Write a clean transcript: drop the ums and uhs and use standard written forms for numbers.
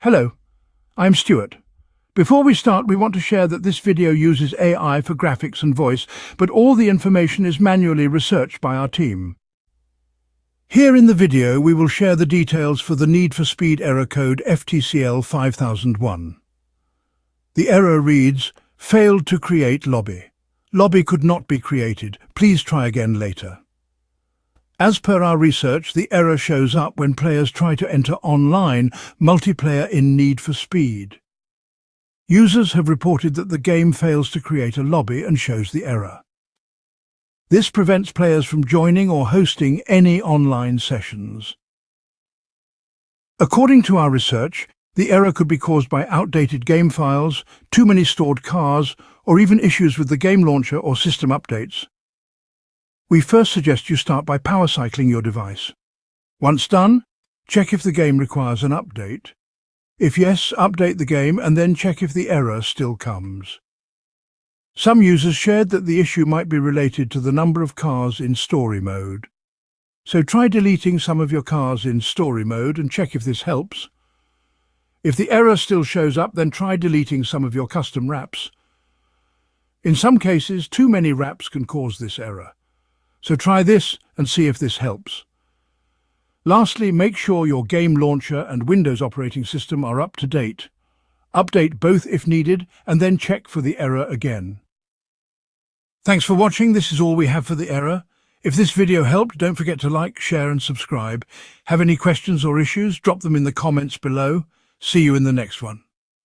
Hello, I'm Stuart. Before we start, we want to share that this video uses AI for graphics and voice, but all the information is manually researched by our team. Here in the video, we will share the details for the Need for Speed Error Code FTCL5001. The error reads, "Failed to create lobby. Lobby could not be created. Please try again later." As per our research, the error shows up when players try to enter online multiplayer in Need for Speed. Users have reported that the game fails to create a lobby and shows the error. This prevents players from joining or hosting any online sessions. According to our research, the error could be caused by outdated game files, too many stored cars, or even issues with the game launcher or system updates. We first suggest you start by power cycling your device. Once done, check if the game requires an update. If yes, update the game and then check if the error still comes. Some users shared that the issue might be related to the number of cars in story mode. So try deleting some of your cars in story mode and check if this helps. If the error still shows up, then try deleting some of your custom wraps. In some cases, too many wraps can cause this error. So try this and see if this helps. Lastly, make sure your game launcher and Windows operating system are up to date. Update both if needed and then check for the error again. Thanks for watching. This is all we have for the error. If this video helped, don't forget to like, share and subscribe. Have any questions or issues? Drop them in the comments below. See you in the next one.